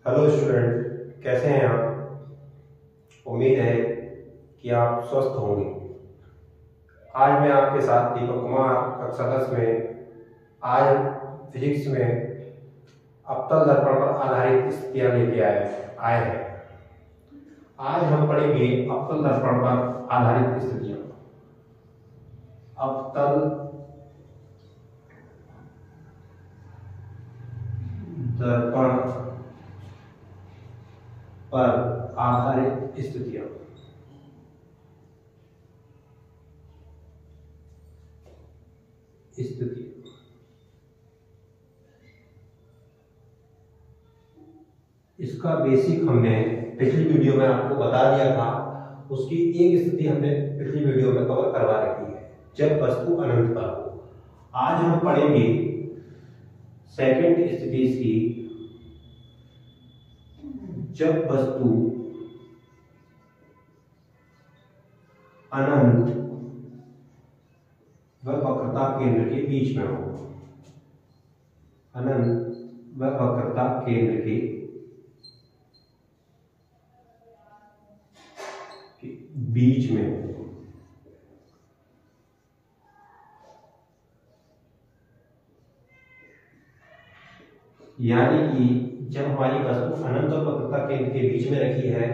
Hello student, कैसे हैं आप। उम्मीद है कि आप स्वस्थ होंगे। आज मैं आपके साथ दीपक कुमार कक्षा 10 में आज फिजिक्स में अवतल दर्पण पर आधारित स्थितियां लेके आए हैं। आज हम पढ़ेंगे अवतल दर्पण पर आधारित स्थितियां। अवतल दर्पण पर आधारित स्थितियां। इसका बेसिक हमने पिछली वीडियो में आपको बता दिया था। उसकी एक स्थिति हमने पिछली वीडियो में कवर करवा रखी है, जब वस्तु अनंत पर हो। आज हम पढ़ेंगे सेकंड स्थिति की, जब वस्तु अनंत व वक्रता केंद्र के बीच में हो। अनंत व वक्रता केंद्र के बीच में हो। यानी कि जब हमारी वस्तु अनंत और वक्रता केंद्र के बीच में रखी है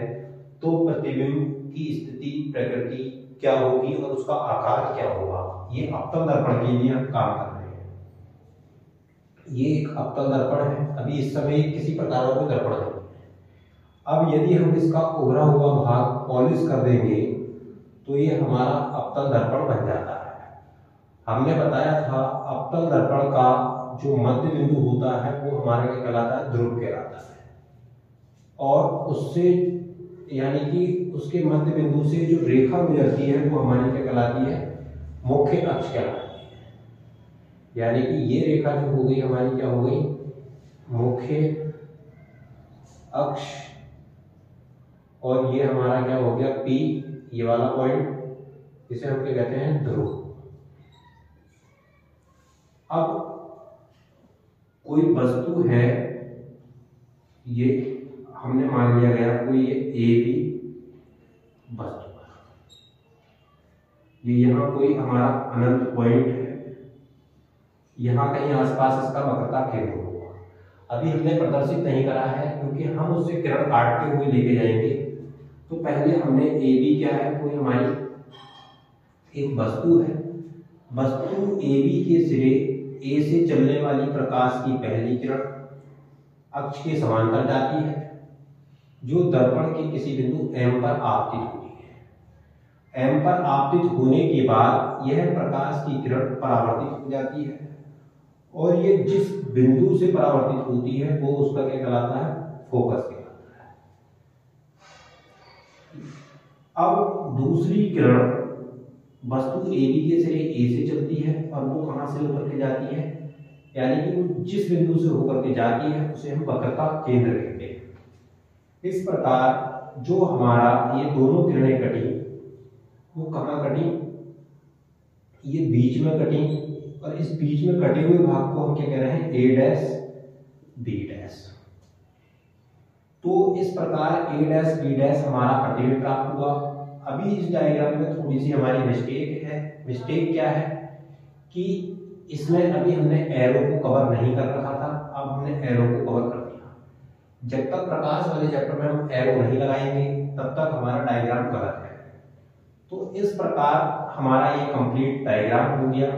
तो प्रतिबिंब की स्थिति प्रकृति क्या होगी और उसका आकार क्या होगा। ये अवतल दर्पण के लिए हम काम कर रहे हैं। ये एक अवतल दर्पण है। अभी इस समय किसी प्रकार का दर्पण नहीं है। अब यदि हम इसका उभरा हुआ भाग पॉलिश कर देंगे तो ये हमारा अवतल दर्पण बन जाता है। हमने बताया था अवतल दर्पण का जो मध्य बिंदु होता है वो हमारे क्या कहलाता है, ध्रुव कहलाता है। और उससे यानी कि उसके मध्य बिंदु से जो रेखा गुजरती है वो हमारी क्या कहलाती है, मुख्य अक्ष कहलाती है। यानी कि ये रेखा जो हो गई हमारी क्या हो गई, मुख्य अक्ष। और ये हमारा क्या हो गया, P, ये वाला पॉइंट, इसे हम क्या कहते हैं, ध्रुव। अब कोई वस्तु है, ये हमने मान लिया गया कोई ये A B वस्तु है। ये यहाँ कोई हमारा अनंत पॉइंट है। यहाँ कहीं आसपास इसका वक्रता केंद्र होगा। अभी हमने प्रदर्शित नहीं करा है क्योंकि हम उससे किरण काटते हुए लेके जाएंगे। तो पहले हमने ए बी क्या है, कोई हमारी एक वस्तु है। वस्तु ए बी के सिरे ए से चलने वाली प्रकाश की पहली किरण अक्ष के समांतर जाती है, जो दर्पण के किसी बिंदु M पर आपतित होती है। M पर आपतित होने के बाद यह प्रकाश की किरण परावर्तित हो जाती है और ये जिस बिंदु से परावर्तित होती है वो उसका क्या कहलाता है, फोकस कहलाता है। अब दूसरी किरण वस्तु ए बी के सिरे ए से चलती है और वो कहां से होकर के जाती है, यानी कि वो जिस बिंदु से होकर के जाती है उसे हम वक्रता केंद्र कहते हैं। इस प्रकार जो हमारा ये दोनों किरणें कटी वो कहां कटी, ये बीच में कटी और इस बीच में कटे हुए भाग को हम क्या कह रहे हैं, A डैश B डैश। तो इस प्रकार A डैश B डैश हमारा प्रतिबिंब प्राप्त हुआ। अभी इस डायग्राम में थोड़ी सी हमारी मिस्टेक है। मिस्टेक क्या है कि इसमें अभी हमने एरो को कवर नहीं कर रखा था, अब हमने एरो को कवर कर दिया। जब तक प्रकाश वाले चैप्टर में हम एरो नहीं लगाएंगे तब तक हमारा डायग्राम गलत है। तो इस प्रकार हमारा ये कंप्लीट डायग्राम हो गया।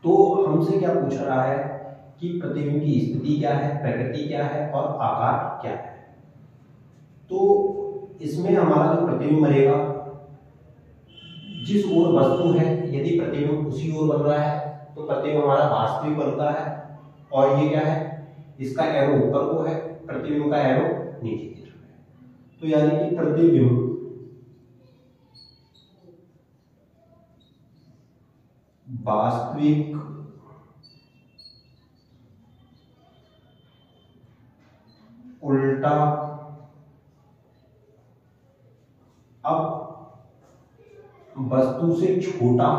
तो हमसे क्या पूछ रहा है कि प्रतिबिंब की स्थिति क्या है, प्रकृति क्या है और आकार क्या है। तो इसमें हमारा जो प्रतिबिंब बनेगा, जिस ओर वस्तु है यदि प्रतिबिंब उसी ओर बन रहा है तो प्रतिबिंब हमारा वास्तविक बनता है। और ये क्या है, इसका एरो ऊपर को है, प्रतिबिंब का एरो नीचे की तरफ है। तो यानी कि प्रतिबिंब वास्तविक उल्टा। अब वस्तु से छोटा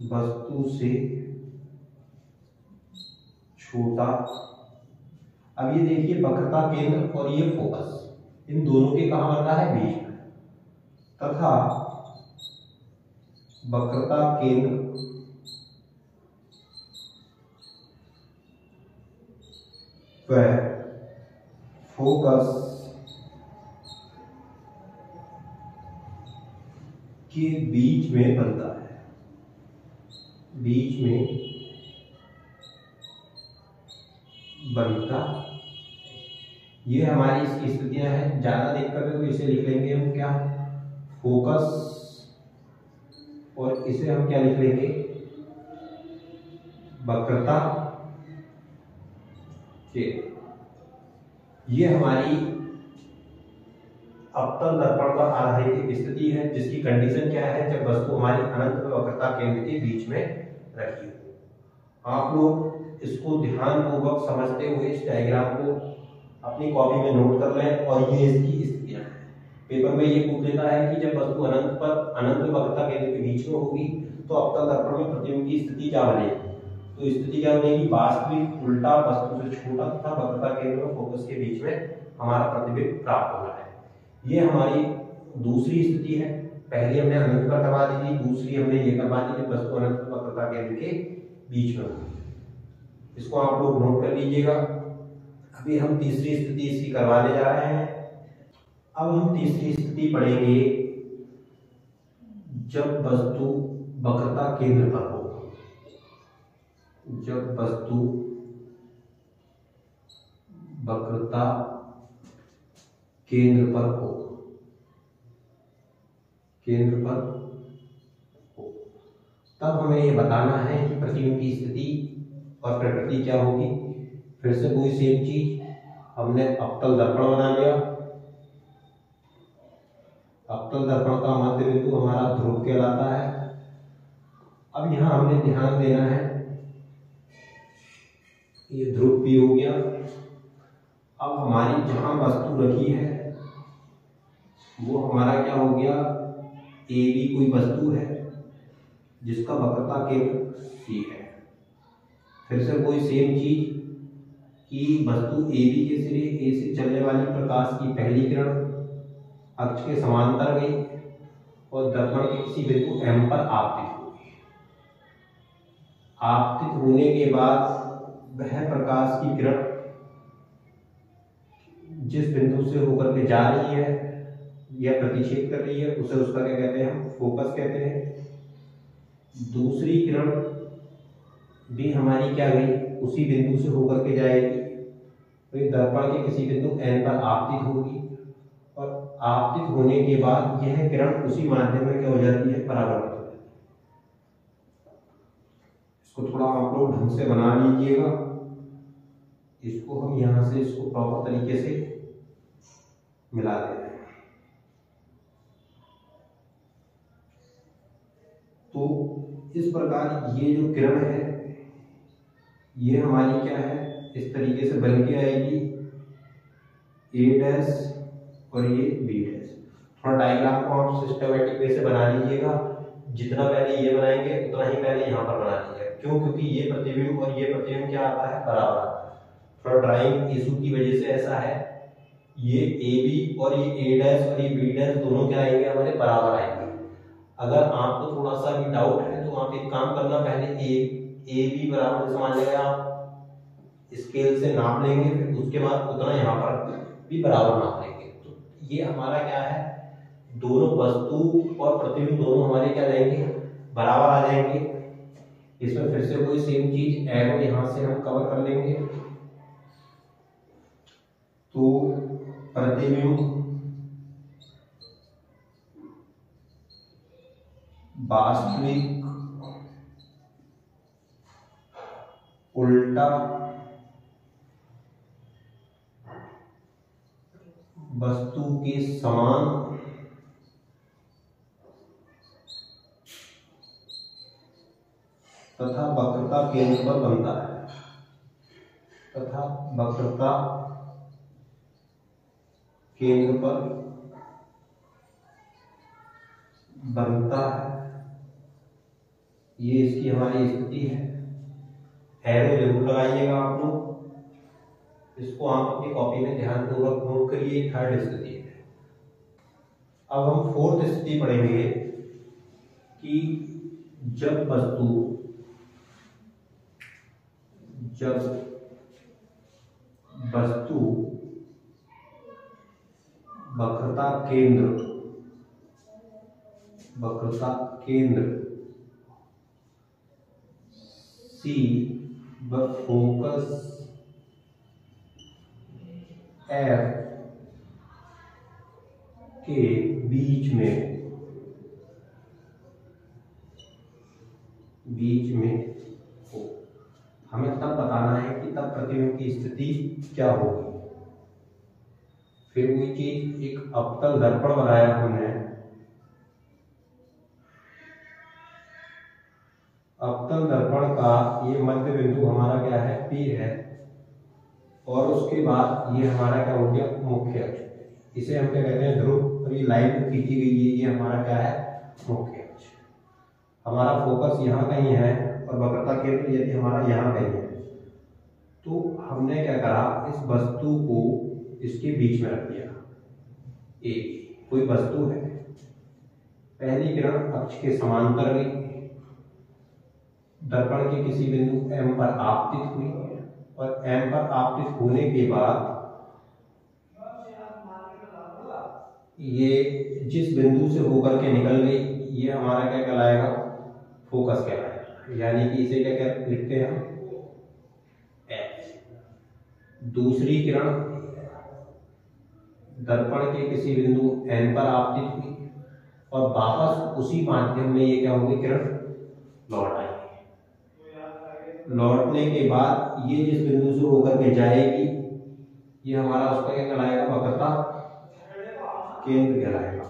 वस्तु से छोटा। अब ये देखिए वक्रता केंद्र और ये फोकस, इन दोनों के कहाँ बन रहा है, बीच में, तथा वक्रता केंद्र व फोकस के बीच में बनता है, बीच में बनता। ये हमारी इसकी स्थितियां हैं। ज्यादा दिक्कत है तो इसे लिख लेंगे हम क्या, फोकस, और इसे हम क्या लिख लेंगे, वक्रता के। ये हमारी अवतल दर्पण पर आधारित एक स्थिति है जिसकी कंडीशन क्या है, जब वस्तु हमारी अनंत व वक्रता केंद्र के बीच में रखी हो। आप लोग इसको ध्यानपूर्वक समझते हुए इस डायग्राम को अपनी कॉपी में नोट कर लें। और ये इसकी स्थितियां हैं। पेपर में ये पूछ लेता है कि जब वस्तु अनंत वक्रता केंद्र के बीच में होगी तो अवतल दर्पण में प्रतिबिंब की स्थिति क्या बनेगी। तो स्थिति क्या बनेगी, वास्तविक उल्टा वस्तु से छोटा तथा वक्रता केंद्र और फोकस के बीच में हमारा प्रतिबिंब प्राप्त हो रहा है। ये हमारी दूसरी स्थिति है। पहली हमने अनंत पर करवा दी थी, दूसरी हमने ये करवा दी कि वस्तु अनंत वक्रता केंद्र के बीच में होगी। इसको आप लोग नोट कर लीजिएगा। अभी हम तीसरी स्थिति इसकी करवाने जा रहे हैं। अब हम तीसरी स्थिति पढ़ेंगे जब वस्तु वक्रता केंद्र पर हो। जब वस्तु वक्रता केंद्र पर हो, केंद्र पर हो, तब हमें यह बताना है कि प्रतिबिंब की स्थिति और प्रकृति क्या होगी। फिर से कोई सेम चीज, हमने अवतल दर्पण बना लिया। अवतल दर्पण का मध्य बिंदु हमारा ध्रुव कहलाता है। अब यहां हमने ध्यान देना है, ये ध्रुव भी हो गया। अब हमारी जहां वस्तु रखी है वो हमारा क्या हो गया, ए बी कोई वस्तु है जिसका वक्रता केंद्र सी है। फिर से कोई सेम चीज कि वस्तु ए बी के सिरे ए से चलने वाली प्रकाश की पहली किरण अक्ष के समांतर गई और दर्पण के किसी बिंदु एम पर आपतित होगी। आपतित होने के बाद वह प्रकाश की किरण जिस बिंदु से होकर के जा रही है या प्रतिच्छेद कर रही है उसे उसका क्या कहते हैं, हम फोकस कहते हैं। दूसरी किरण भी हमारी क्या गई, उसी बिंदु से होकर के जाएगी तो ये दर्पण के किसी बिंदु एन पर आपतित होगी और आपतित होने के बाद यह किरण उसी माध्यम में क्या हो जाती है, परावर्तित हो जाती है। इसको थोड़ा आप लोग ढंग से बना लीजिएगा। इसको हम यहां से इसको प्रॉपर तरीके से मिला दे रहे हैं। तो इस प्रकार ये जो किरण है ये हमारी क्या है, इस तरीके से बन के आएगी, ए डैश और ये बी डैश। थोड़ा डायग्राम को आप सिस्टमैटिक वे से बना लीजिएगा। जितना पहले ये बनाएंगे उतना ही पहले यहाँ पर बना लीजिएगा। क्यों, क्योंकि ये प्रतिबिंब और ये प्रतिबिंब क्या आता है, बराबर आता है। थोड़ा ड्राइंग इशू की वजह से ऐसा है, ये ए बी और ये ए डैश और ये बी डैश दोनों क्या आएंगे, हमारे बराबर आएंगे। अगर आपको थोड़ा सा भी डाउट है तो आप एक काम करना, पहले ए बी बराबर जैसे मान लिया आप स्केल से नाप लेंगे, फिर उसके बाद उतना यहाँ पर भी बराबर नाप लेंगे। तो ये हमारा क्या है, दोनों वस्तु और प्रतिबिंब दोनों हमारे क्या जाएंगे, बराबर आ जाएंगे। इसमें फिर से कोई सेम चीज एरो यहां से हम कवर कर लेंगे। तो प्रतिबिंब वास्तविक उल्टा वस्तु के समान तथा वक्रता केंद्र पर बनता है, तथा वक्रता केंद्र पर बनता है। ये इसकी हमारी स्थिति है। एरो जरूर लगाइएगा आप लोग। इसको आप अपनी कॉपी में ध्यानपूर्वक नोट करिए। थर्ड स्थिति है। अब हम फोर्थ स्थिति पढ़ेंगे कि जब वस्तु वक्रता केंद्र C व फोकस F के बीच में हो। हमें तब बताना है कि तब प्रतिबिंब की स्थिति क्या होगी। फिर वही चीज, एक अवतल दर्पण बनाया हमने। अवतल दर्पण का ये मध्य बिंदु हमारा क्या है, P है, और उसके बाद ये हमारा क्या हो गया, मुख्य अक्ष। इसे हम क्या कहते हैं, ध्रुव। और ये लाइन खींची गई है, ये हमारा क्या है, मुख्य अक्ष। हमारा फोकस यहाँ कहीं है और वक्रता केंद्र यदि हमारा यहाँ कहीं है, तो हमने क्या करा, इस वस्तु को इसके बीच में रख दिया। एक कोई वस्तु है, पहली किरण अक्ष के समांतर गई, दर्पण के किसी बिंदु M पर आपतित हुई, और M पर आपतित होने के बाद ये जिस बिंदु से होकर के निकल गई, ये हमारा क्या कहलाएगा, फोकस कहलाएगा। यानी कि इसे क्या लिखते हैं, H। दूसरी किरण दर्पण के किसी बिंदु N पर आपतित हुई, और वापस उसी माध्यम में ये क्या होगी, किरण लौट आएगी। लौटने के बाद ये जिस बिंदु से होकर के जाएगी, ये हमारा उसका क्या कहलाएगा, वक्रता केंद्र कहलाएगा।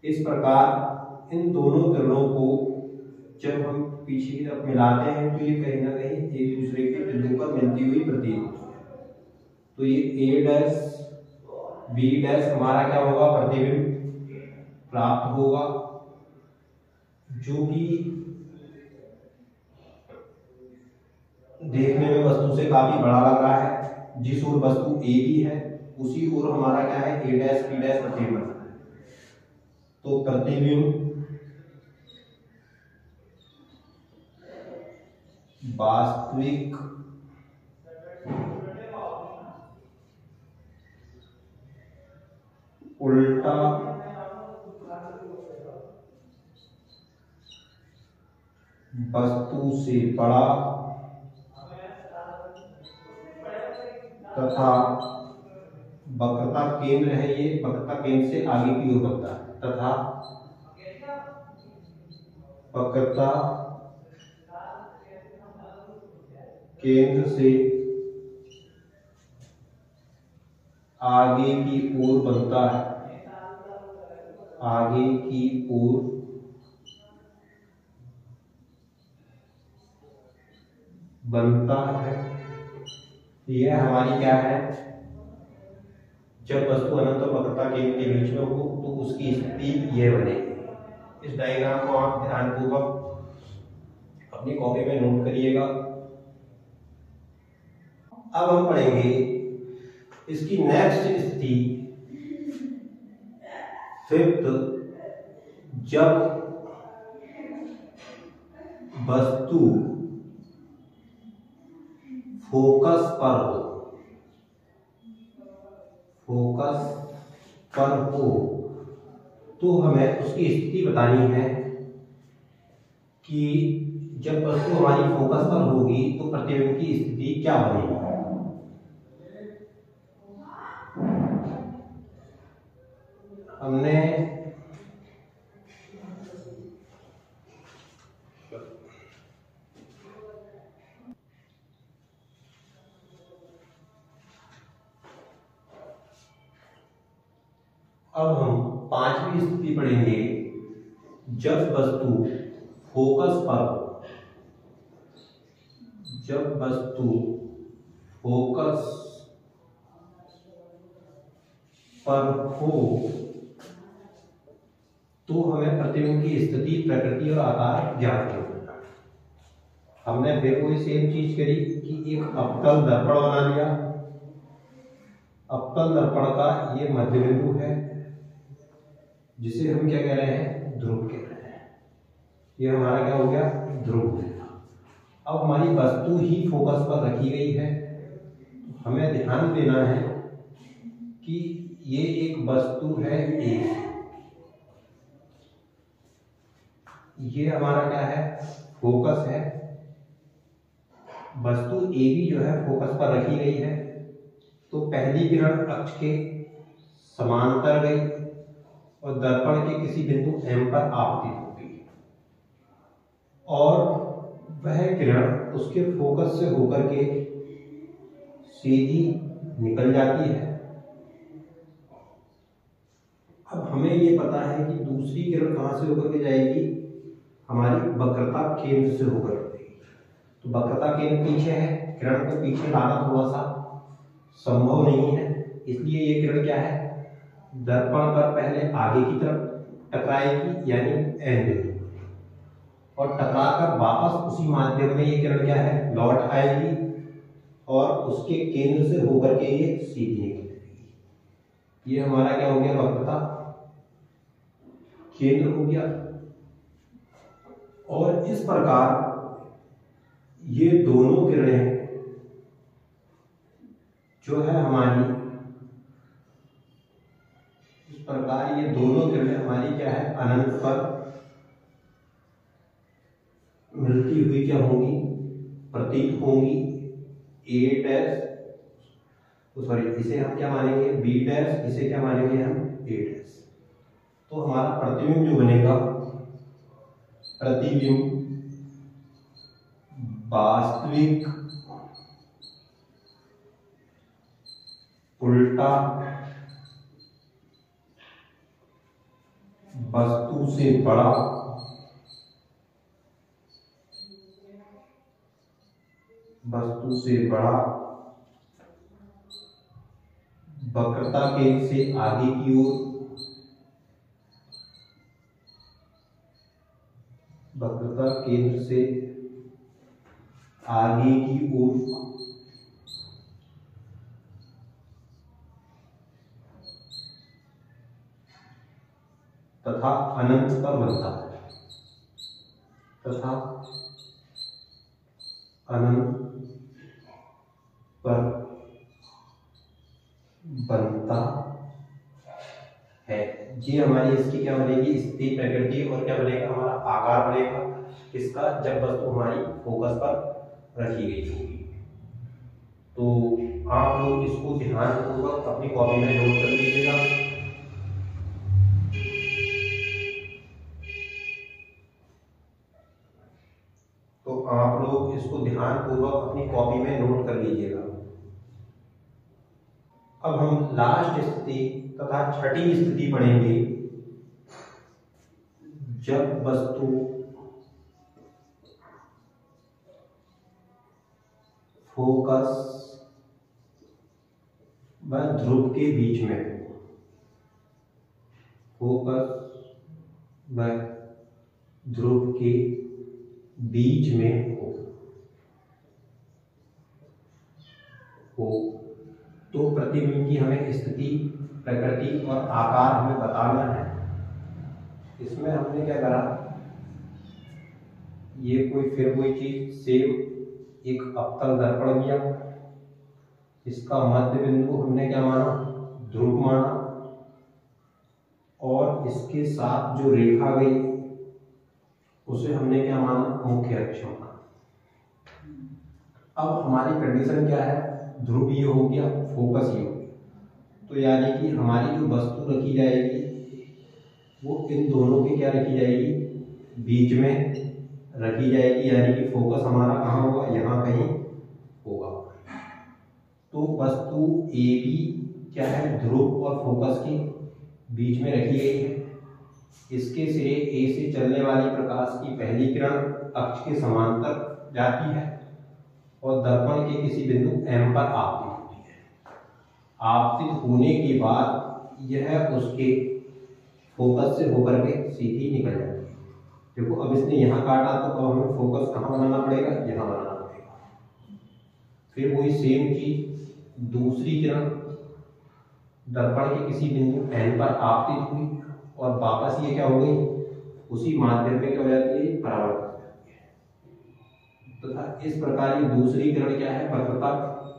इस प्रकार इन दोनों किरणों को जब हम पीछे की तरफ मिलाते हैं, तो ये कहीं ना कहीं एक दूसरे के बिंदु पर मिलती हुई प्रतीत होती है। तो ये A डैश B डैश हमारा क्या होगा, प्रतिबिंब प्राप्त होगा, जो कि देखने में वस्तु से काफी बड़ा लग रहा है। जिस ओर वस्तु A की है, उसी ओर हमारा क्या है, A डैश B डैश प्रतिबिंब बनता है। तो प्रतिबिंब वास्तविक उल्टा वस्तु से बड़ा तथा वक्रता केंद्र है, ये वक्रता केंद्र से आगे की ओर बनता है, तथा वक्रता केंद्र से आगे की ओर बनता है, आगे की ओर बनता है। यह हमारी क्या है, जब वस्तु अनंत और वक्रता केंद्र के बीच में हो, तो उसकी स्थिति यह बनेगी। इस डायग्राम को आप ध्यानपूर्वक अपनी कॉपी में नोट करिएगा। अब हम पढ़ेंगे इसकी नेक्स्ट स्थिति, फिफ्थ, जब वस्तु फोकस पर हो, तो हमें उसकी स्थिति बतानी है कि जब वस्तु हमारी फोकस पर होगी, तो प्रतिबिंब की स्थिति क्या बनेगी। हमने अब हम पांचवी स्थिति पढ़ेंगे, जब वस्तु फोकस पर हो। जब वस्तु फोकस पर हो, तो हमें प्रतिबिंब की स्थिति, प्रकृति और आकार ज्ञात करना है। हमने फिर वही सेम चीज करी कि एक अवतल दर्पण बना लिया। अवतल दर्पण का ये मध्य बिंदु है जिसे हम क्या कह रहे हैं, ध्रुव कह रहे हैं। ये हमारा क्या हो गया, ध्रुव हो गया। अब हमारी वस्तु ही फोकस पर रखी गई है। हमें ध्यान देना है कि ये एक वस्तु है ए, ये हमारा क्या है, फोकस है। वस्तु ए भी जो है फोकस पर रखी गई है। तो पहली किरण अक्ष के समांतर गई और दर्पण के किसी बिंदु M पर आपतित होगी और वह किरण उसके फोकस से होकर के सीधी निकल जाती है। अब हमें ये पता है कि दूसरी किरण कहां से होकर के जाएगी, हमारी वक्रता केंद्र से होकर के जाएगी। तो वक्रता केंद्र पीछे है, किरण को पीछे लाना थोड़ा सा संभव नहीं है, इसलिए ये किरण क्या है, दर्पण पर पहले आगे की तरफ टकराएगी यानी एन बिंदु, और टकराकर वापस उसी माध्यम में ये किरण क्या है, लौट आएगी और उसके केंद्र से होकर के ये सीधी निकलेगी। ये हमारा क्या हो गया, वक्रता केंद्र हो गया। और इस प्रकार ये दोनों किरणें जो है हमारी, इस प्रकार ये दोनों किरणें हमारी क्या है, अनंत पर मिलती हुई क्या होंगी, प्रतीत होंगी। ए डैश, सॉरी इसे हम क्या मानेंगे, बी डैश, इसे क्या मानेंगे हम, ए डैश। तो हमारा प्रतिबिंब जो बनेगा, प्रतिबिंब वास्तविक उल्टा वस्तु से बड़ा वक्रता केंद्र से आगे की ओर, वक्रता केंद्र से आगे की ओर तथा अनंत पर बनता है, तथा अनंत पर बनता है। ये हमारी इसकी क्या बनेगी, स्थिति प्रकृति, और क्या बनेगा हमारा आकार बनेगा इसका, जब वस्तु हमारी फोकस पर रखी गई होगी। तो आप लोग इसको ध्यानपूर्वक अपनी कॉपी में नोट कर लीजिएगा। तो आप लोग इसको ध्यानपूर्वक अपनी कॉपी में नोट कर लीजिएगा। अब हम लास्ट स्थिति तथा छठी स्थिति पढ़ेंगे, जब वस्तु फोकस व ध्रुव के बीच में हो, फोकस व ध्रुव के बीच में हो तो प्रतिबिंब की हमें स्थिति, प्रकृति और आकार हमें बताना है। इसमें हमने क्या करा, ये फिर कोई चीज सेम एक अवतल दर्पण लिया, इसका मध्य बिंदु हमने क्या माना, ध्रुव माना, और इसके साथ जो रेखा गई उसे हमने क्या माना, मुख्य अक्ष माना। अब हमारी कंडीशन क्या है, ध्रुव ये हो गया, फोकस ये हो गया, तो यानी कि हमारी जो वस्तु रखी जाएगी वो इन दोनों के क्या रखी जाएगी, बीच में रखी जाएगी, यानी कि फोकस हमारा कहाँ होगा, यहाँ कहीं होगा। तो वस्तु ए बी क्या है, ध्रुव और फोकस के बीच में रखी गई है। इसके सिरे ए से चलने वाली प्रकाश की पहली किरण अक्ष के समांतर जाती है और दर्पण के किसी बिंदु M पर आपतित होती है। आपतित होने के बाद यह उसके फोकस से होकर के सीधी निकल जाती है। देखो अब इसने यहाँ काटा तो अब हमें फोकस कहाँ बनाना पड़ेगा, यहाँ बनाना पड़ेगा। फिर वही सेम चीज दूसरी किरण दर्पण के किसी बिंदु n पर आपतित हुई और वापस ये क्या हो गई, उसी माध्यम में क्या हो जाती है, परावर्तित हो जाती है। तथा इस प्रकार ये दूसरी किरण क्या है, वक्रता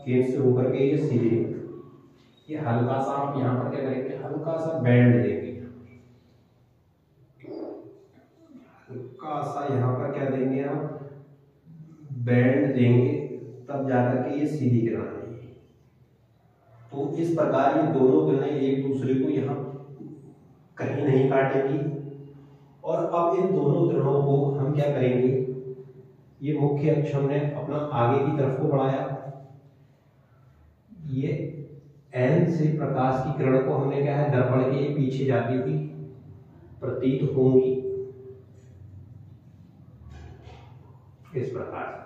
केंद्र से होकर के ये सीधे, ये हल्का सा आप यहाँ पर क्या करेंगे, हल्का सा बैंड देंगे, हल्का सा यहाँ पर क्या देंगे आप, बैंड देंगे, तब जाकर के ये सीधी किरण आएगी। तो इस प्रकार ये दोनों किरणें एक दूसरे को यहाँ कहीं नहीं काटेंगी। और अब इन दोनों किरणों को हम क्या करेंगे, ये मुख्य अक्ष हमने अपना आगे की तरफ को बढ़ाया, ये n से प्रकाश की किरण को हमने क्या है, दर्पण के पीछे जाती हुई प्रतीत होंगी इस प्रकार से।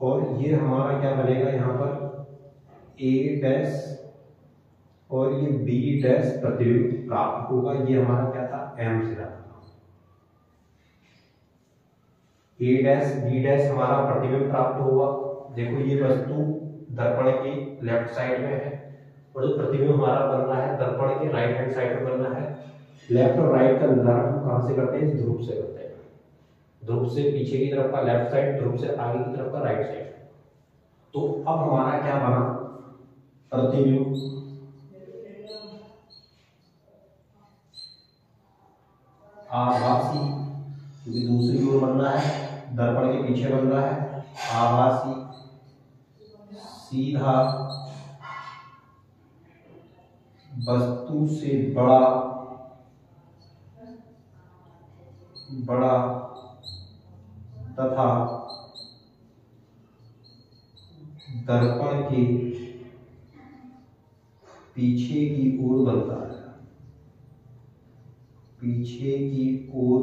और ये हमारा क्या बनेगा, यहाँ पर a डैश और ये b डैश प्रतिबिंब प्राप्त होगा। ये हमारा क्या था, m से था। a डैश b डैश हमारा प्रतिबिंब प्राप्त होगा। देखो ये वस्तु दर्पण की लेफ्ट साइड में है और जो प्रतिबिंब हमारा बन रहा है दर्पण के राइट हैंड साइड में बन रहा है। लेफ्ट और राइट का निर्धारण हम कहां से करते हैं, इस ध्रुव से करते हैं। ध्रुव से पीछे की तरफ का लेफ्ट साइड, ध्रुव से आगे की तरफ का राइट साइड। तो अब हमारा क्या बना, प्रतिबिंब आभासी, क्योंकि दूसरी ओर बन रहा है, दर्पण के पीछे बन रहा है, आभासी सीधा वस्तु से बड़ा तथा दर्पण के पीछे की ओर बनता है, पीछे की ओर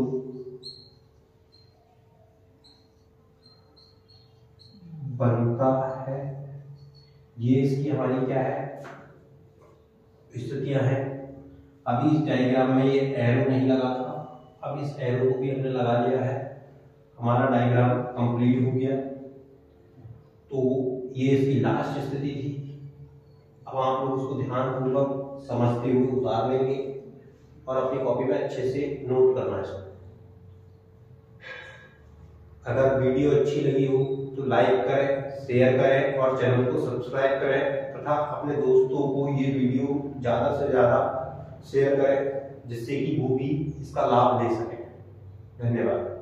बनता है। ये इसकी हमारी क्या है, स्थितियां हैं। अभी इस डायग्राम में ये एरो नहीं लगा था, अब इस एरो को भी हमने लगा लिया है, हमारा डायग्राम कंप्लीट हो गया। तो ये इसकी लास्ट स्थिति थी। अब आप लोग उसको ध्यानपूर्वक समझते हुए उतार लेंगे और अपनी कॉपी में अच्छे से नोट करना है। अगर वीडियो अच्छी लगी हो तो लाइक करें, शेयर करें और चैनल को सब्सक्राइब करें तथा अपने दोस्तों को ये वीडियो ज़्यादा से ज़्यादा शेयर करें, जिससे कि वो भी इसका लाभ ले सकें। धन्यवाद।